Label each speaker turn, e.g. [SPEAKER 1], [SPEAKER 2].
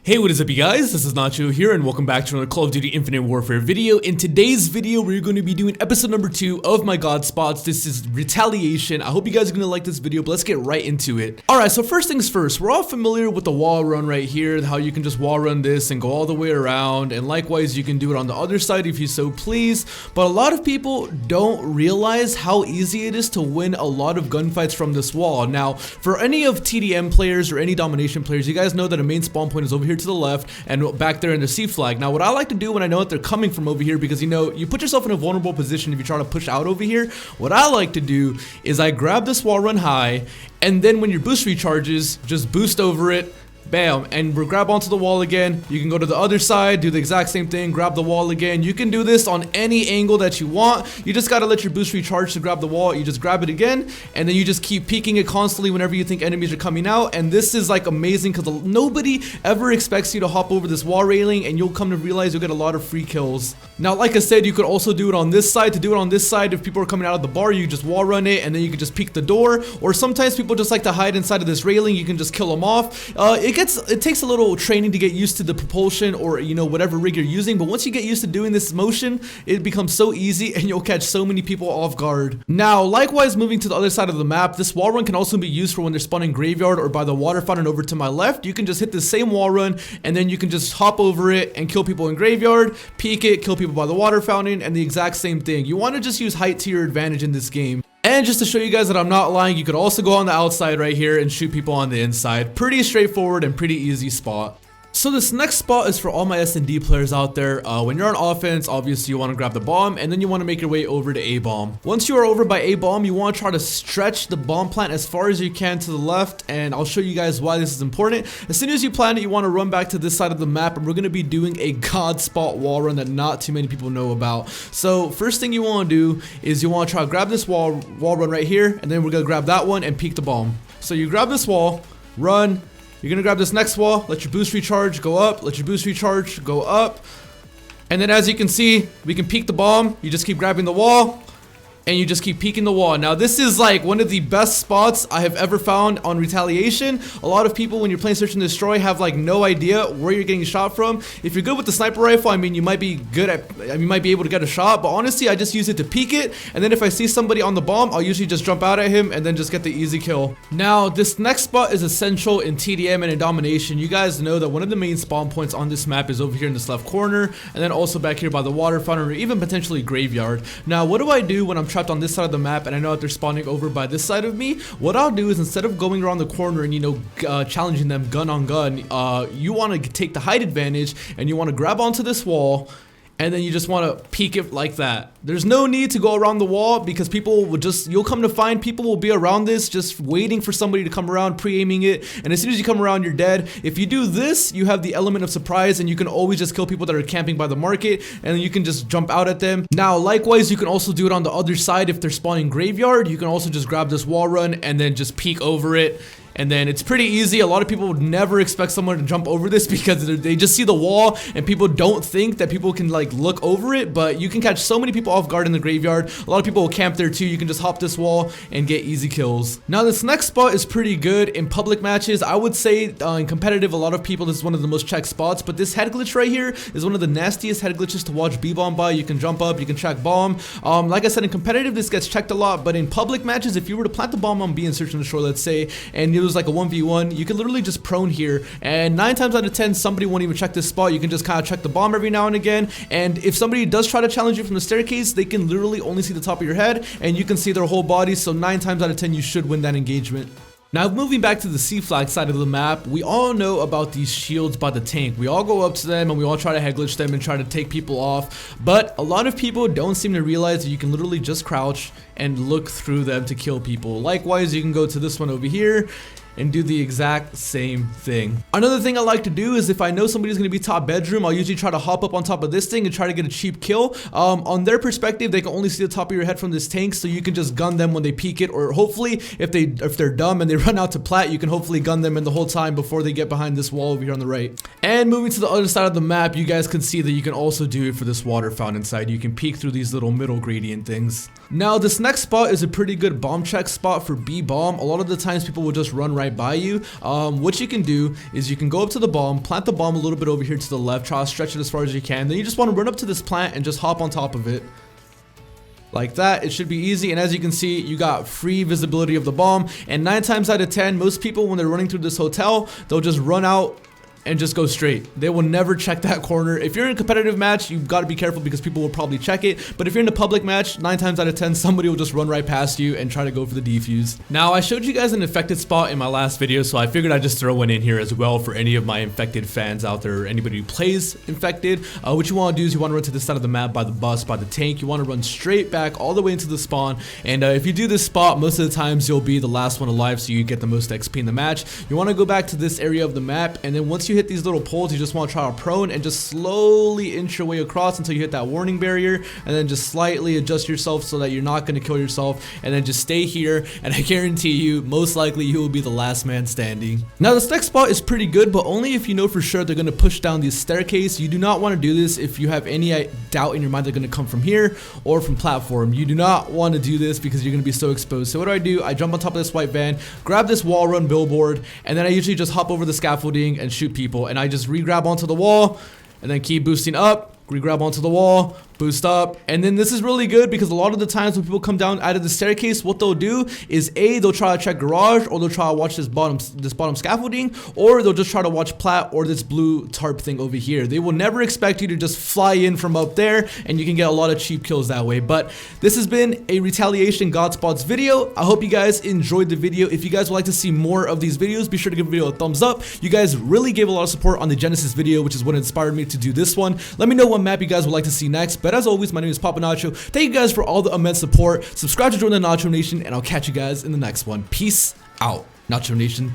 [SPEAKER 1] Hey, what is up you guys? This is Nacho here and welcome back to another Call of Duty Infinite Warfare video. In today's video, we're going to be doing episode number 2 of my God spots. This is Retaliation. I hope you guys are going to like this video, but let's get right into it. Alright, so first things first, we're all familiar with the wall run right here, how you can just wall run this and go all the way around, and likewise you can do it on the other side if you so please, but a lot of people don't realize how easy it is to win a lot of gunfights from this wall. Now, for any of TDM players or any domination players, you guys know that a main spawn point is over here to the left and back there in the C flag. Now what I like to do when I know that they're coming from over here, because you know you put yourself in a vulnerable position if you try to push out over here, what I like to do is I grab this wall run high, and then when your boost recharges, just boost over it, bam, and we'll grab onto the wall again. You can go to the other side, do the exact same thing, grab the wall again. You can do this on any angle that you want. You just gotta let your boost recharge to grab the wall. You just grab it again, and then you just keep peeking it constantly whenever you think enemies are coming out. And this is like amazing because nobody ever expects you to hop over this wall railing, and you'll come to realize you'll get a lot of free kills. Now, like I said, you could also do it on this side. To do it on this side, if people are coming out of the bar, you just wall run it, and then you can just peek the door. Or sometimes people just like to hide inside of this railing. You can just kill them off. It takes a little training to get used to the propulsion or, you know, whatever rig you're using, but once you get used to doing this motion, it becomes so easy and you'll catch so many people off guard. Now, likewise, moving to the other side of the map, this wall run can also be used for when they're spawning graveyard or by the water fountain over to my left. You can just hit the same wall run, and then you can just hop over it and kill people in graveyard, peek it, kill people by the water fountain, and the exact same thing. You want to just use height to your advantage in this game. And just to show you guys that I'm not lying, you could also go on the outside right here and shoot people on the inside. Pretty straightforward and pretty easy spot. So this next spot is for all my S&D players out there. When you're on offense, obviously you want to grab the bomb, and then you want to make your way over to A-bomb. Once you are over by A-bomb, you want to try to stretch the bomb plant as far as you can to the left, and I'll show you guys why this is important. As soon as you plant it, you want to run back to this side of the map, and we're going to be doing a God spot wall run that not too many people know about. So first thing you want to do is you want to try to grab this wall run right here, and then we're going to grab that one and peek the bomb. So you grab this wall, run. You're gonna grab this next wall, let your boost recharge, go up, let your boost recharge, go up. And then as you can see, we can peek the bomb. You just keep grabbing the wall, and you just keep peeking the wall. Now this is like one of the best spots I have ever found on Retaliation. A lot of people, when you're playing Search and Destroy, have like no idea where you're getting shot from. If you're good with the sniper rifle, I mean, you might be good at, you might be able to get a shot, but honestly, I just use it to peek it, and then if I see somebody on the bomb, I'll usually just jump out at him and then just get the easy kill. Now, this next spot is essential in TDM and in Domination. You guys know that one of the main spawn points on this map is over here in this left corner, and then also back here by the water fountain, or even potentially graveyard. Now, what do I do when I'm trapped on this side of the map and I know that they're spawning over by this side of me? What I'll do is, instead of going around the corner and, you know, challenging them gun on gun, you want to take the height advantage, and you want to grab onto this wall, and then you just want to peek it like that. There's no need to go around the wall, because people will just, you'll come to find people will be around this just waiting for somebody to come around, pre-aiming it, and as soon as you come around, you're dead. If you do this, you have the element of surprise, and you can always just kill people that are camping by the market, and then you can just jump out at them. Now, likewise, you can also do it on the other side. If they're spawning graveyard, you can also just grab this wall run and then just peek over it. And then it's pretty easy. A lot of people would never expect someone to jump over this because they just see the wall, and people don't think that people can like look over it, but you can catch so many people off guard in the graveyard. A lot of people will camp there too. You can just hop this wall and get easy kills. Now this next spot is pretty good in public matches. I would say in competitive, a lot of people, this is one of the most checked spots, but this head glitch right here is one of the nastiest head glitches to watch B-bomb by. You can jump up, you can check bomb. Like I said, in competitive, this gets checked a lot, but in public matches, if you were to plant the bomb on B and Search and Destroy, let's say, and it was like a 1v1, you can literally just prone here, and 9 times out of 10 somebody won't even check this spot. You can just kind of check the bomb every now and again, and if somebody does try to challenge you from the staircase, they can literally only see the top of your head, and you can see their whole body, so 9 times out of 10 you should win that engagement. Now, moving back to the C flag side of the map, we all know about these shields by the tank. We all go up to them and we all try to head glitch them and try to take people off, but a lot of people don't seem to realize that you can literally just crouch and look through them to kill people. Likewise, you can go to this one over here and do the exact same thing. Another thing I like to do is, if I know somebody's gonna be top bedroom, I'll usually try to hop up on top of this thing and try to get a cheap kill. On their perspective, they can only see the top of your head from this tank, so you can just gun them when they peek it, or hopefully if they're dumb and they run out to plat, you can hopefully gun them in the whole time before they get behind this wall over here on the right. And moving to the other side of the map, you guys can see that you can also do it for this water fountain side. You can peek through these little middle gradient things. Now this next spot is a pretty good bomb check spot for B bomb. A lot of the times people will just run right right by you. What you can do is you can go up to the bomb, plant the bomb a little bit over here to the left, try to stretch it as far as you can. Then you just want to run up to this plant and just hop on top of it. Like that, it should be easy. And as you can see, you got free visibility of the bomb. And 9 times out of 10, most people, when they're running through this hotel, they'll just run out and just go straight. They will never check that corner. If you're in a competitive match, you've got to be careful because people will probably check it. But if you're in a public match, 9 times out of 10, somebody will just run right past you and try to go for the defuse. Now, I showed you guys an infected spot in my last video, so I figured I'd just throw one in here as well for any of my infected fans out there, or anybody who plays infected. What you want to do is you want to run to the side of the map by the bus, by the tank. You want to run straight back all the way into the spawn. And if you do this spot, most of the times you'll be the last one alive, so you get the most XP in the match. You want to go back to this area of the map, and then once you hit these little poles, you just want to try to prone and just slowly inch your way across until you hit that warning barrier, and then just slightly adjust yourself so that you're not going to kill yourself, and then just stay here, and I guarantee you, most likely you will be the last man standing. Now, this next spot is pretty good, but only if you know for sure they're going to push down this staircase. You do not want to do this if you have any doubt in your mind they're going to come from here or from platform. You do not want to do this because you're going to be so exposed. So what do? I jump on top of this white van, grab this wall run billboard, and then I usually just hop over the scaffolding and shoot people, and I just grab onto the wall and then keep boosting up, grab onto the wall, boost up. And then this is really good because a lot of the times when people come down out of the staircase, what they'll do is they'll try to check garage, or they'll try to watch this bottom scaffolding, or they'll just try to watch plat or this blue tarp thing over here. They will never expect you to just fly in from up there, and you can get a lot of cheap kills that way. But this has been a Retaliation God Spots video. I hope you guys enjoyed the video. If you guys would like to see more of these videos, be sure to give the video a thumbs up. You guys really gave a lot of support on the Genesis video, which is what inspired me to do this one. Let me know what map you guys would like to see next. But as always, my name is Papa Nacho. Thank you guys for all the immense support. Subscribe to join the Nacho Nation, and I'll catch you guys in the next one. Peace out, Nacho Nation.